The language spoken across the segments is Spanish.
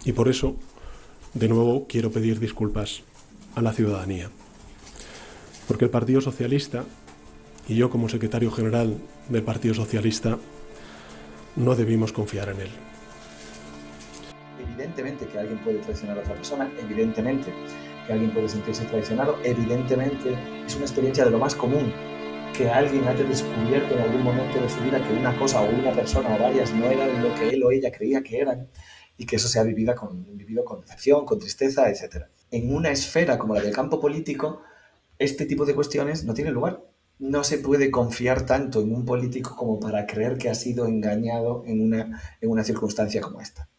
Y por eso, de nuevo, quiero pedir disculpas a la ciudadanía. Porque el Partido Socialista, y yo como secretario general del Partido Socialista, no debimos confiar en él. Evidentemente que alguien puede traicionar a otra persona, evidentemente que alguien puede sentirse traicionado, evidentemente es una experiencia de lo más común que alguien haya descubierto en algún momento de su vida que una cosa o una persona o varias no eran lo que él o ella creía que eran y que eso se ha vivido con decepción, con tristeza, etc. En una esfera como la del campo político, este tipo de cuestiones no tienen lugar. No se puede confiar tanto en un político como para creer que ha sido engañado en una circunstancia como esta.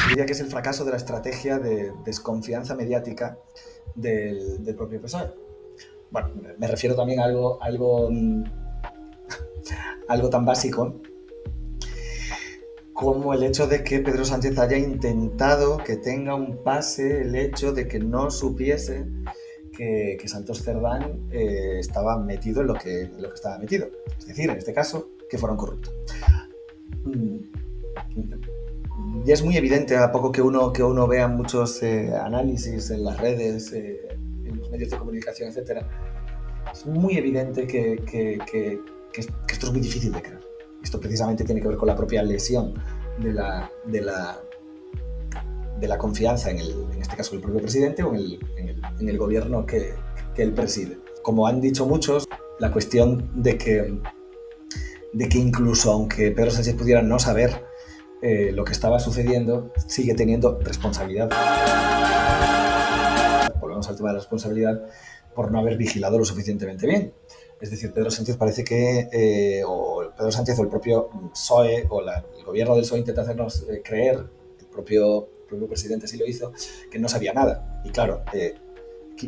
Diría que es el fracaso de la estrategia de desconfianza mediática del propio PSOE. Bueno, me refiero también a algo tan básico como el hecho de que Pedro Sánchez haya intentado que tenga un pase el hecho de que no supiese que Santos Cerdán estaba metido en lo que estaba metido. Es decir, en este caso, que fuera un corrupto. Y es muy evidente, a poco que uno vea muchos análisis en las redes, en los medios de comunicación, etc., es muy evidente que esto es muy difícil de creer. Esto precisamente tiene que ver con la propia lesión de la confianza en este caso, el propio presidente o en el gobierno que él preside. Como han dicho muchos, la cuestión de que incluso aunque Pedro Sánchez pudiera no saber lo que estaba sucediendo, sigue teniendo responsabilidad. Volvemos al tema de la responsabilidad por no haber vigilado lo suficientemente bien. Es decir, Pedro Sánchez parece que, o Pedro Sánchez o el propio PSOE o el gobierno del PSOE intenta hacernos creer, el propio presidente sí lo hizo, que no sabía nada. Y claro,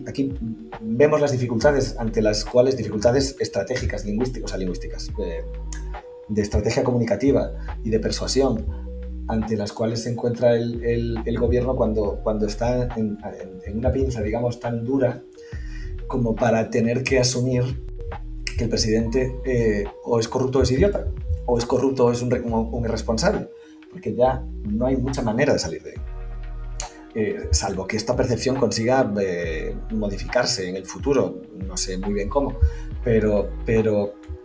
aquí vemos las dificultades ante las cuales, dificultades estratégicas, lingüísticas, de estrategia comunicativa y de persuasión, ante las cuales se encuentra el gobierno cuando está en una pinza, digamos, tan dura como para tener que asumir que el presidente o es corrupto o es idiota, o es corrupto o es un irresponsable, porque ya no hay mucha manera de salir de ahí. Salvo que esta percepción consiga modificarse en el futuro, no sé muy bien cómo, pero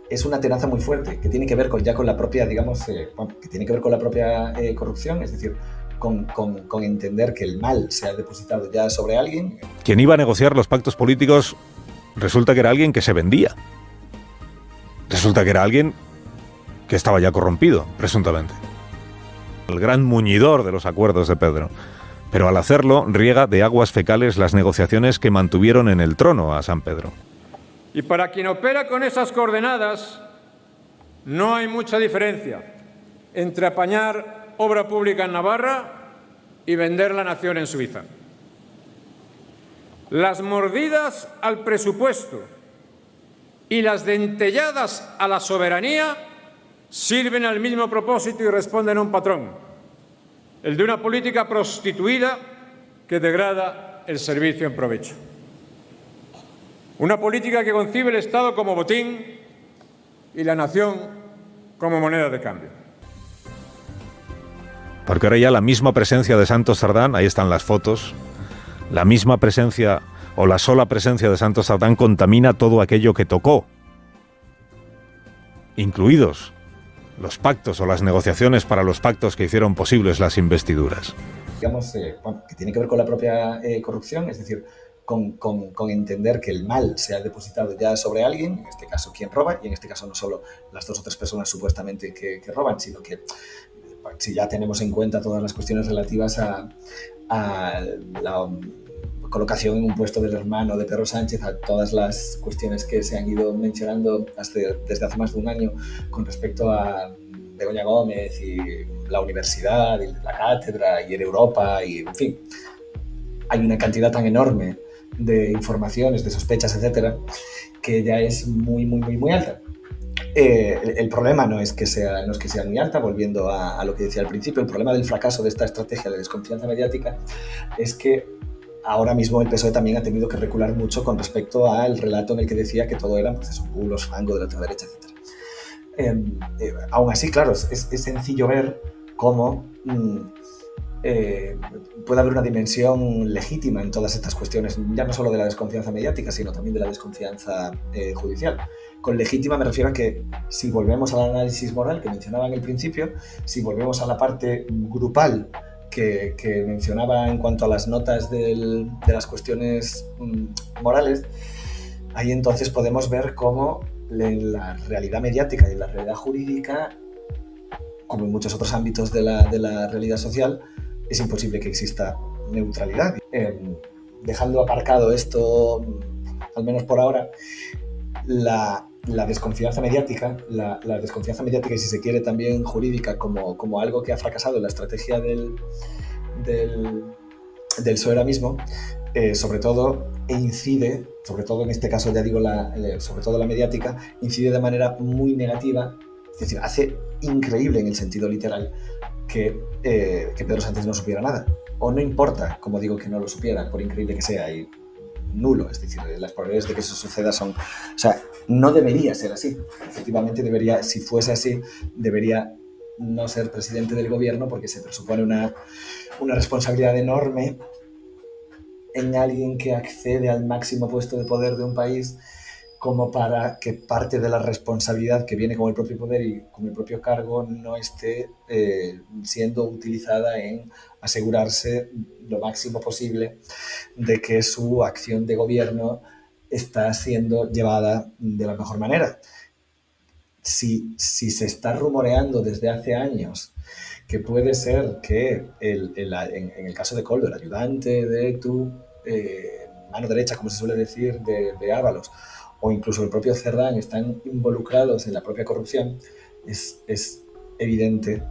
es una tenaza muy fuerte que tiene que ver con la propia, digamos, que tiene que ver con la propia corrupción, es decir, con entender que el mal se ha depositado ya sobre alguien. Quien iba a negociar los pactos políticos resulta que era alguien que se vendía. resulta que era alguien que estaba ya corrompido, presuntamente. El gran muñidor de los acuerdos de Pedro. Pero al hacerlo, riega de aguas fecales las negociaciones que mantuvieron en el trono a San Pedro. Y para quien opera con esas coordenadas, no hay mucha diferencia entre apañar obra pública en Navarra y vender la nación en Suiza. Las mordidas al presupuesto y las dentelladas a la soberanía sirven al mismo propósito y responden a un patrón, el de una política prostituida que degrada el servicio en provecho. Una política que concibe el Estado como botín y la nación como moneda de cambio. Porque ahora ya la misma presencia de Santos Sardán, ahí están las fotos, la misma presencia o la sola presencia de Santos Sardán contamina todo aquello que tocó, incluidos los pactos o las negociaciones para los pactos que hicieron posibles las investiduras. Digamos, que tiene que ver con la propia corrupción, es decir, con entender que el mal se ha depositado ya sobre alguien, en este caso quien roba, y en este caso no solo las 2 o 3 personas supuestamente que roban, sino que si ya tenemos en cuenta todas las cuestiones relativas a la colocación en un puesto del hermano de Pedro Sánchez, a todas las cuestiones que se han ido mencionando desde hace más de un año con respecto a Begoña Gómez y la universidad y la cátedra y en Europa y en fin, hay una cantidad tan enorme de informaciones, de sospechas, etcétera, que ya es muy, muy, muy, muy alta. El problema no es que sea muy alta, volviendo a lo que decía al principio, el problema del fracaso de esta estrategia de desconfianza mediática es que ahora mismo el PSOE también ha tenido que recular mucho con respecto al relato en el que decía que todo eran pues, bulos, fango de la ultraderecha, etc. Aún así, claro, es sencillo ver cómo puede haber una dimensión legítima en todas estas cuestiones, ya no solo de la desconfianza mediática, sino también de la desconfianza judicial. Con legítima me refiero a que si volvemos al análisis moral que mencionaba en el principio, si volvemos a la parte grupal que mencionaba en cuanto a las notas de las cuestiones morales, ahí entonces podemos ver cómo en la realidad mediática y en la realidad jurídica, como en muchos otros ámbitos de la realidad social, es imposible que exista neutralidad. Dejando aparcado esto, al menos por ahora, la desconfianza mediática, la desconfianza mediática y si se quiere también jurídica como algo que ha fracasado en la estrategia del PSOE ahora mismo, sobre todo incide, sobre todo en este caso ya digo sobre todo la mediática, incide de manera muy negativa, es decir, hace increíble en el sentido literal que Pedro Sánchez no supiera nada, o no importa, como digo, que no lo supiera, por increíble que sea, y nulo, es decir, las probabilidades de que eso suceda son... O sea, no debería ser así. Efectivamente, si fuese así, debería no ser presidente del gobierno porque se presupone una responsabilidad enorme en alguien que accede al máximo puesto de poder de un país como para que parte de la responsabilidad que viene con el propio poder y con el propio cargo no esté siendo utilizada en asegurarse lo máximo posible de que su acción de gobierno está siendo llevada de la mejor manera. Si se está rumoreando desde hace años que puede ser que en el caso de Koldo, el ayudante de tu mano derecha, como se suele decir, de Ábalos, o incluso el propio Cerdán están involucrados en la propia corrupción, es evidente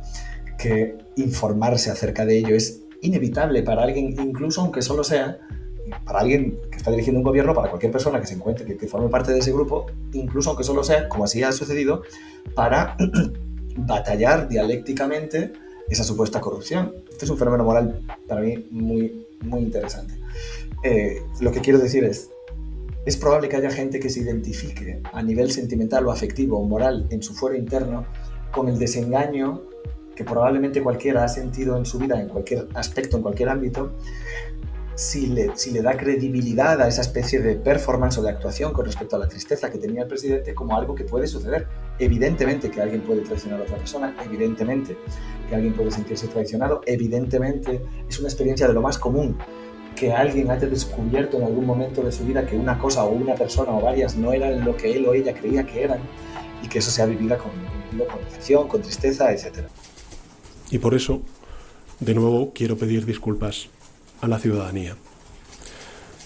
que informarse acerca de ello es inevitable para alguien, incluso aunque solo sea para alguien que está dirigiendo un gobierno, para cualquier persona que se encuentre, que forme parte de ese grupo, incluso aunque solo sea, como así ha sucedido, para batallar dialécticamente esa supuesta corrupción. Este es un fenómeno moral para mí muy, muy interesante. Lo que quiero decir es probable que haya gente que se identifique a nivel sentimental o afectivo o moral en su fuero interno con el desengaño que probablemente cualquiera ha sentido en su vida, en cualquier aspecto, en cualquier ámbito, si le da credibilidad a esa especie de performance o de actuación con respecto a la tristeza que tenía el presidente como algo que puede suceder. Evidentemente que alguien puede traicionar a otra persona, evidentemente que alguien puede sentirse traicionado, evidentemente es una experiencia de lo más común que alguien haya descubierto en algún momento de su vida que una cosa o una persona o varias no eran lo que él o ella creía que eran, y que eso sea vivido con decepción, con tristeza, etc. Y por eso, de nuevo, quiero pedir disculpas a la ciudadanía.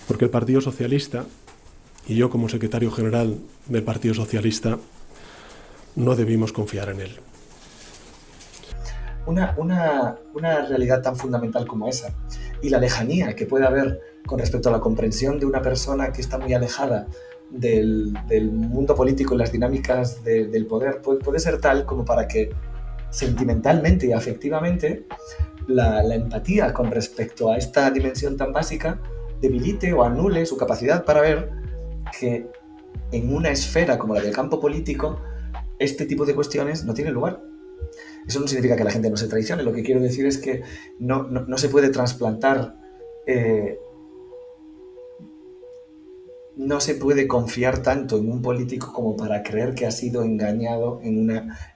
Porque el Partido Socialista, y yo como secretario general del Partido Socialista, no debimos confiar en él. Una realidad tan fundamental como esa y la lejanía que puede haber con respecto a la comprensión de una persona que está muy alejada del mundo político y las dinámicas del poder puede ser tal como para que sentimentalmente y afectivamente la empatía con respecto a esta dimensión tan básica debilite o anule su capacidad para ver que en una esfera como la del campo político este tipo de cuestiones no tienen lugar. Eso no significa que la gente no se traicione, lo que quiero decir es que no se puede trasplantar, no se puede confiar tanto en un político como para creer que ha sido engañado en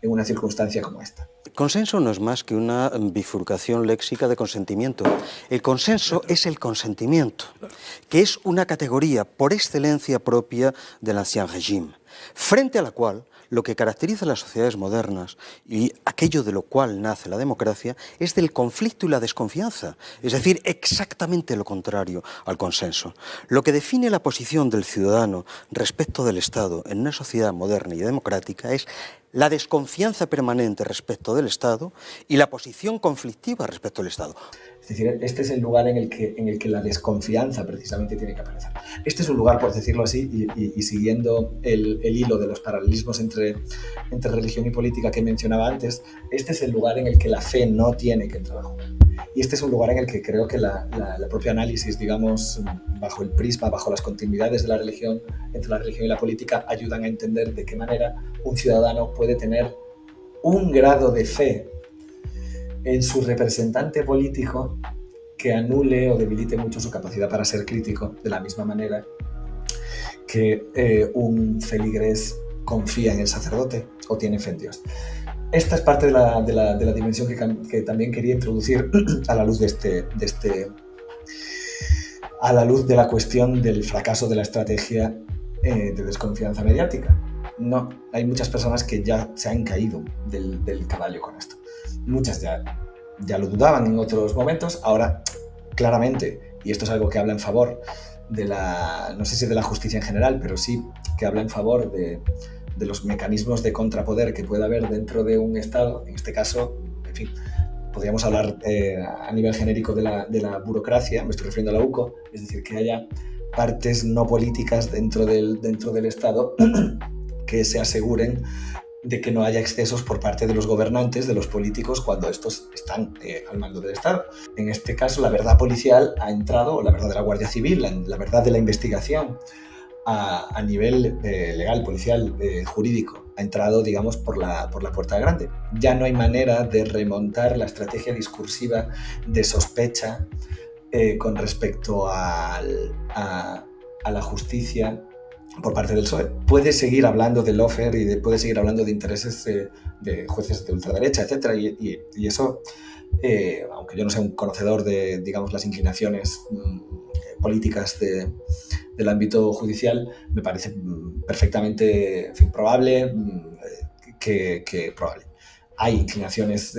una circunstancia como esta. Consenso no es más que una bifurcación léxica de consentimiento. El consenso es el consentimiento, que es una categoría por excelencia propia del ancien régime, frente a la cual lo que caracteriza a las sociedades modernas y aquello de lo cual nace la democracia es del conflicto y la desconfianza, es decir, exactamente lo contrario al consenso. Lo que define la posición del ciudadano respecto del Estado en una sociedad moderna y democrática es la desconfianza permanente respecto del Estado y la posición conflictiva respecto del Estado. Es decir, este es el lugar en el que la desconfianza precisamente tiene que aparecer. Este es un lugar, por decirlo así, y siguiendo el hilo de los paralelismos entre religión y política que mencionaba antes, este es el lugar en el que la fe no tiene que entrar a jugar. Y este es un lugar en el que creo que la propia análisis, digamos, bajo el prisma, bajo las continuidades de la religión, entre la religión y la política, ayudan a entender de qué manera un ciudadano puede tener un grado de fe en su representante político que anule o debilite mucho su capacidad para ser crítico, de la misma manera que un feligrés confía en el sacerdote o tiene fe en Dios. Esta es parte de la dimensión que también quería introducir a la luz a la luz de la cuestión del fracaso de la estrategia de desconfianza mediática. No, hay muchas personas que ya se han caído del caballo con esto. Muchas ya lo dudaban en otros momentos, ahora claramente, y esto es algo que habla en favor de no sé si de la justicia en general, pero sí que habla en favor de los mecanismos de contrapoder que pueda haber dentro de un Estado. En este caso, en fin, podríamos hablar a nivel genérico de la burocracia, me estoy refiriendo a la UCO, es decir, que haya partes no políticas dentro del Estado que se aseguren de que no haya excesos por parte de los gobernantes, de los políticos, cuando estos están al mando del Estado. En este caso, la verdad policial ha entrado, la verdad de la Guardia Civil, la verdad de la investigación a nivel legal, policial, jurídico, ha entrado, digamos, por la puerta grande. Ya no hay manera de remontar la estrategia discursiva de sospecha con respecto a la justicia por parte del PSOE. Puede seguir hablando de lawfare y puede seguir hablando de intereses de jueces de ultraderecha, etc. Y eso, aunque yo no sea un conocedor de, digamos, las inclinaciones políticas del ámbito judicial, me parece perfectamente, en fin, probable que probable. Hay inclinaciones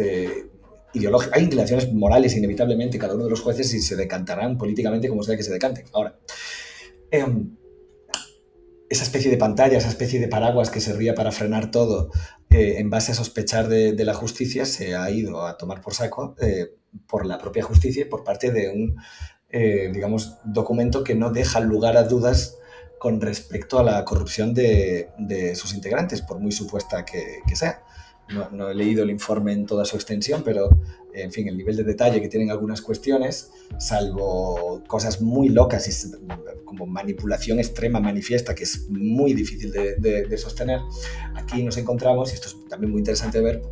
ideológicas, hay inclinaciones morales inevitablemente, cada uno de los jueces, y se decantarán políticamente como sea que se decanten. Ahora, esa especie de pantalla, esa especie de paraguas que servía para frenar todo en base a sospechar de la justicia, se ha ido a tomar por saco por la propia justicia y por parte de un, digamos, documento que no deja lugar a dudas con respecto a la corrupción de sus integrantes, por muy supuesta que sea. No he leído el informe en toda su extensión, pero, en fin, el nivel de detalle que tienen algunas cuestiones, salvo cosas muy locas y como manipulación extrema manifiesta, que es muy difícil de sostener, aquí nos encontramos, y esto es también muy interesante ver,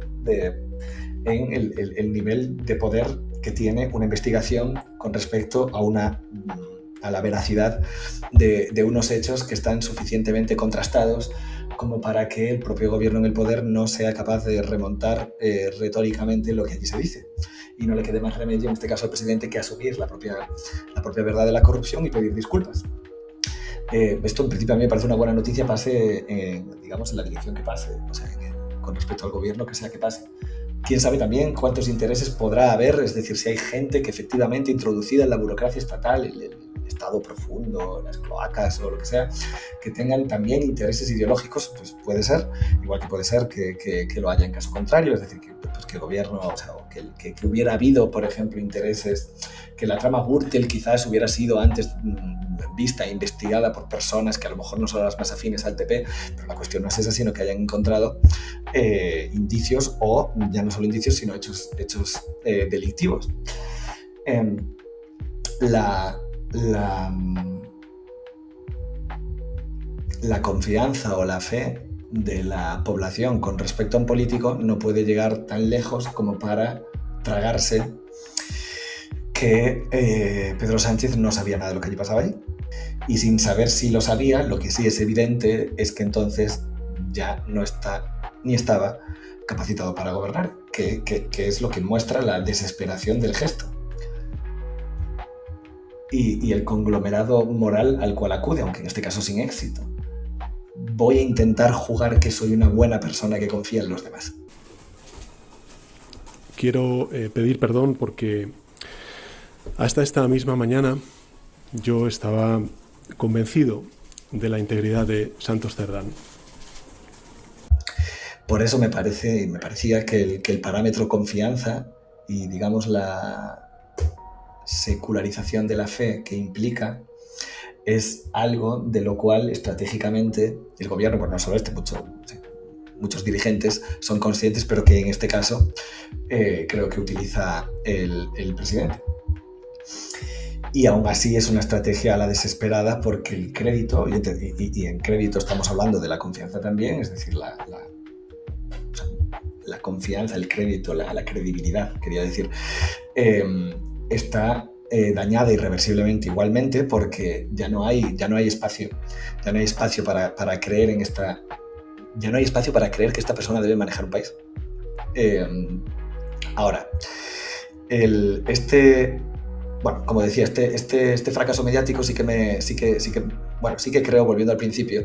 en el nivel de poder que tiene una investigación con respecto a la veracidad de unos hechos que están suficientemente contrastados como para que el propio gobierno en el poder no sea capaz de remontar retóricamente lo que allí se dice. Y no le quede más remedio, en este caso al presidente, que asumir la propia verdad de la corrupción y pedir disculpas. Esto en principio a mí me parece una buena noticia, pase digamos en la dirección que pase, o sea, con respecto al gobierno que sea que pase. Quién sabe también cuántos intereses podrá haber, es decir, si hay gente que efectivamente introducida en la burocracia estatal, el Estado profundo, las cloacas o lo que sea, que tengan también intereses ideológicos, pues puede ser, igual que puede ser que lo haya en caso contrario, es decir, que el gobierno, o sea, que hubiera habido, por ejemplo, intereses, que la trama Gürtel quizás hubiera sido antes vista e investigada por personas que a lo mejor no son las más afines al PP, pero la cuestión no es esa, sino que hayan encontrado indicios, o ya no solo indicios, sino hechos delictivos. La confianza o la fe de la población con respecto a un político no puede llegar tan lejos como para tragarse que Pedro Sánchez no sabía nada de lo que allí pasaba ahí. Y sin saber si lo sabía, lo que sí es evidente es que entonces ya no está ni estaba capacitado para gobernar, que es lo que muestra la desesperación del gesto. Y el conglomerado moral al cual acude, aunque en este caso sin éxito. Voy a intentar jugar que soy una buena persona que confía en los demás. Quiero pedir perdón porque hasta esta misma mañana yo estaba convencido de la integridad de Santos Cerdán. Por eso me parecía que el parámetro confianza y, digamos, la secularización de la fe que implica es algo de lo cual estratégicamente el gobierno, pues no solo muchos dirigentes son conscientes, pero que en este caso creo que utiliza el presidente. Y aún así es una estrategia a la desesperada, porque el crédito, y en crédito estamos hablando de la confianza también, es decir, la confianza, el crédito, la credibilidad, quería decir, está dañada irreversiblemente igualmente, porque ya no hay espacio para creer en esta, ya no hay espacio para creer que esta persona debe manejar un país. Ahora, bueno, como decía, este fracaso mediático sí que creo, volviendo al principio,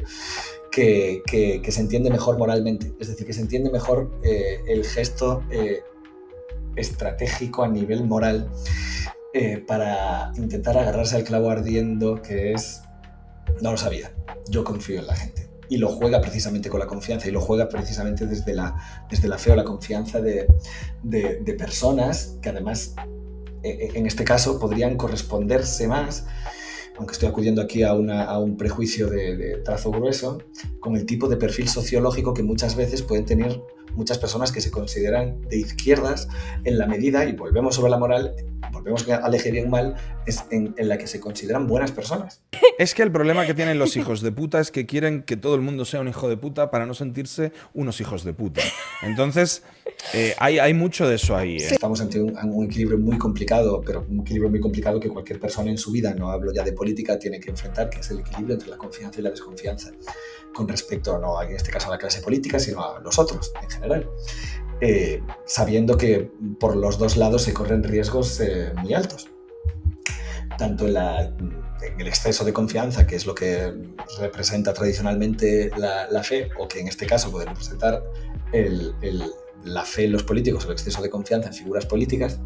que se entiende mejor moralmente, es decir, que se entiende mejor el gesto estratégico a nivel moral para intentar agarrarse al clavo ardiendo, que es: no lo sabía, yo confío en la gente. Y lo juega precisamente con la confianza, y lo juega precisamente desde la fe o la confianza de personas que además, en este caso, podrían corresponderse más, aunque estoy acudiendo aquí a un prejuicio de trazo grueso, con el tipo de perfil sociológico que muchas veces pueden tener muchas personas que se consideran de izquierdas, en la medida, y volvemos sobre la moral, volvemos al eje bien-mal, es en la que se consideran buenas personas. Es que el problema que tienen los hijos de puta es que quieren que todo el mundo sea un hijo de puta para no sentirse unos hijos de puta. Entonces, hay mucho de eso ahí. Estamos ante un equilibrio muy complicado, pero un equilibrio muy complicado que cualquier persona en su vida, no hablo ya de política, tiene que enfrentar, que es el equilibrio entre la confianza y la desconfianza, con respecto, no en este caso a la clase política, sino a los otros en general. Sabiendo que por los dos lados se corren riesgos muy altos. Tanto en el exceso de confianza, que es lo que representa tradicionalmente la fe, o que en este caso puede representar la fe en los políticos, o el exceso de confianza en figuras políticas,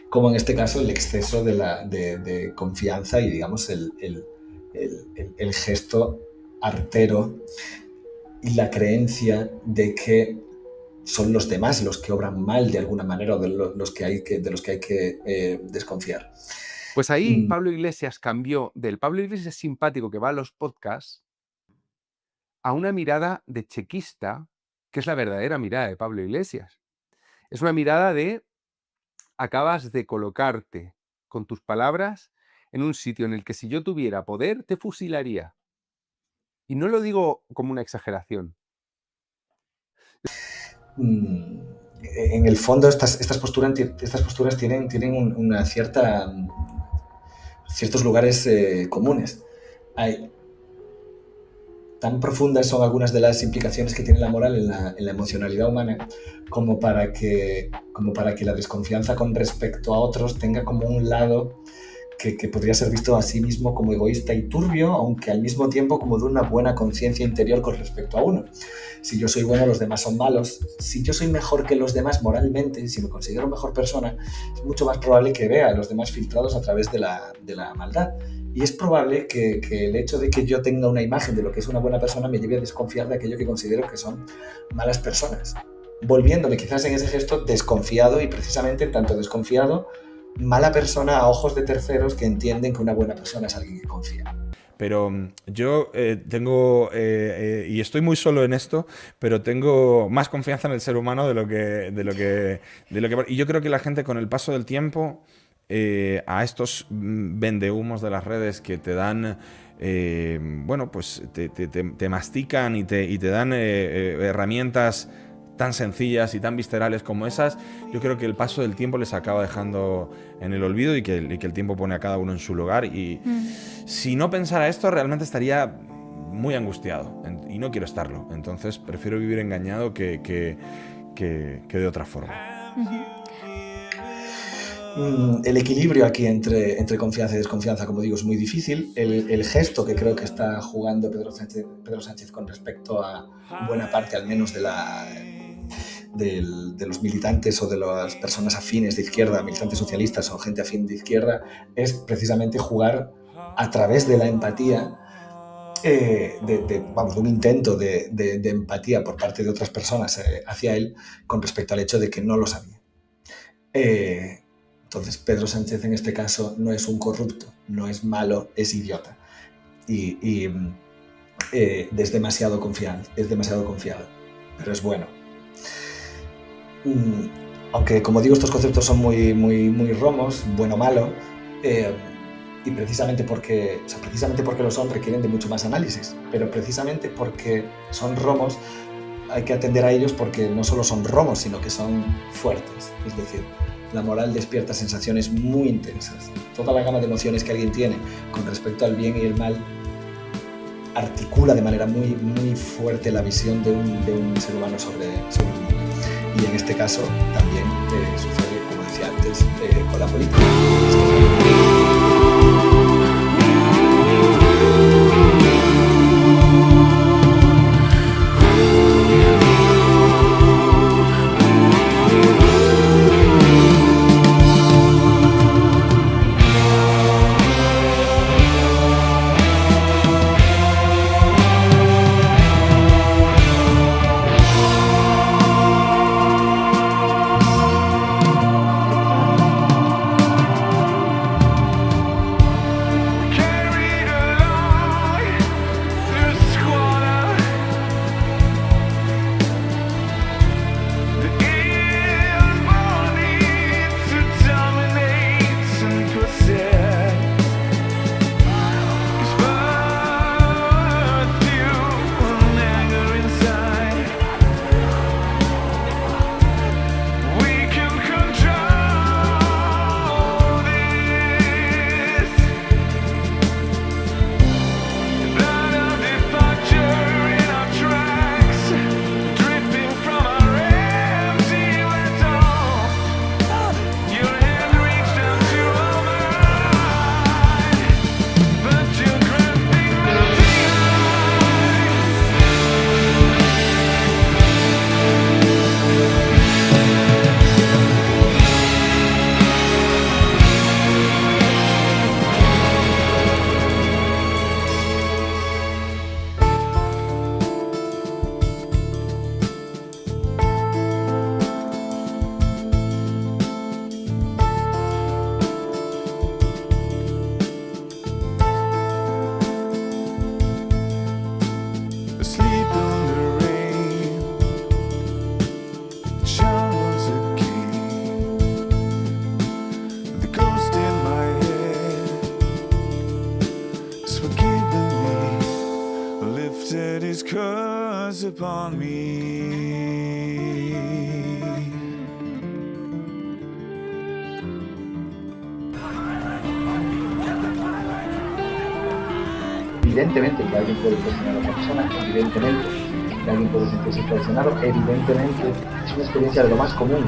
como en este caso el exceso de confianza y, digamos, el gesto artero y la creencia de que son los demás los que obran mal de alguna manera, o de los que hay que desconfiar. Pues ahí Pablo Iglesias cambió del Pablo Iglesias simpático que va a los podcasts a una mirada de chequista, que es la verdadera mirada de Pablo Iglesias. Es una mirada de: acabas de colocarte con tus palabras en un sitio en el que, si yo tuviera poder, te fusilaría. Y no lo digo como una exageración. En el fondo, estas posturas tienen una ciertos lugares comunes. Tan profundas son algunas de las implicaciones que tiene la moral en la emocionalidad humana, como para que la desconfianza con respecto a otros tenga como un lado que podría ser visto a sí mismo como egoísta y turbio, aunque al mismo tiempo como de una buena conciencia interior con respecto a uno. Si yo soy bueno, los demás son malos. Si yo soy mejor que los demás moralmente, si me considero mejor persona, es mucho más probable que vea a los demás filtrados a través de la maldad. Y es probable que el hecho de que yo tenga una imagen de lo que es una buena persona me lleve a desconfiar de aquello que considero que son malas personas, volviéndome quizás en ese gesto desconfiado, y precisamente en tanto desconfiado, mala persona a ojos de terceros que entienden que una buena persona es alguien que confía. Pero yo tengo, y estoy muy solo en esto, pero tengo más confianza en el ser humano de lo que y yo creo que la gente, con el paso del tiempo, a estos vendehumos de las redes que te dan, bueno, pues te mastican y te dan herramientas tan sencillas y tan viscerales como esas, yo creo que el paso del tiempo les acaba dejando en el olvido, y que el tiempo pone a cada uno en su lugar. Y si no pensara esto, realmente estaría muy angustiado, y no quiero estarlo. Entonces prefiero vivir engañado que de otra forma. El equilibrio aquí entre confianza y desconfianza, como digo, es muy difícil. El gesto que creo que está jugando Pedro Sánchez con respecto a buena parte, al menos, de los militantes o de las personas afines de izquierda, militantes socialistas o gente afín de izquierda, es precisamente jugar a través de la empatía, de un intento de empatía por parte de otras personas hacia él, con respecto al hecho de que no lo sabía. Entonces, Pedro Sánchez en este caso no es un corrupto, no es malo, es idiota. Y es demasiado confiado, pero es bueno. Aunque, como digo, estos conceptos son muy, muy, muy romos, bueno-malo, y precisamente porque lo son, requieren de mucho más análisis, pero precisamente porque son romos hay que atender a ellos, porque no solo son romos, sino que son fuertes. Es decir, la moral despierta sensaciones muy intensas. Toda la gama de emociones que alguien tiene con respecto al bien y el mal articula de manera muy, muy fuerte la visión de un ser humano sobre el mundo. Y en este caso también sucede, como decía antes, con la política. Upon me. Evidentemente que alguien puede traicionar a otra persona, evidentemente que alguien puede sentirse traicionado, evidentemente es una experiencia de lo más común.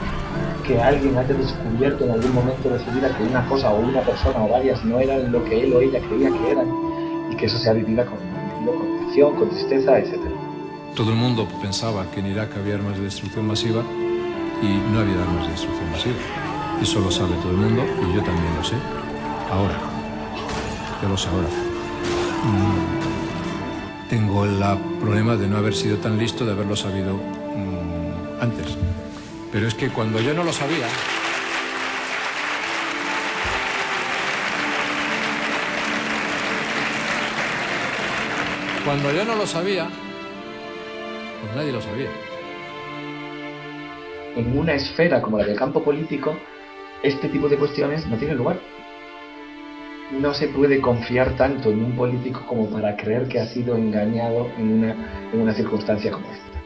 que alguien haya descubierto en algún momento de su vida que una cosa o una persona o varias no eran lo que él o ella creía que eran, y que eso sea vivido con decepción, con tristeza, etc. Todo el mundo pensaba que en Irak había armas de destrucción masiva y no había armas de destrucción masiva. Eso lo sabe todo el mundo y yo también lo sé. Ahora. Yo lo sé ahora. Tengo el problema de no haber sido tan listo, de haberlo sabido antes. Pero es que cuando yo no lo sabía... Cuando yo no lo sabía, pues nadie lo sabía. En una esfera como la del campo político, este tipo de cuestiones no tienen lugar. No se puede confiar tanto en un político como para creer que ha sido engañado en una circunstancia como esta.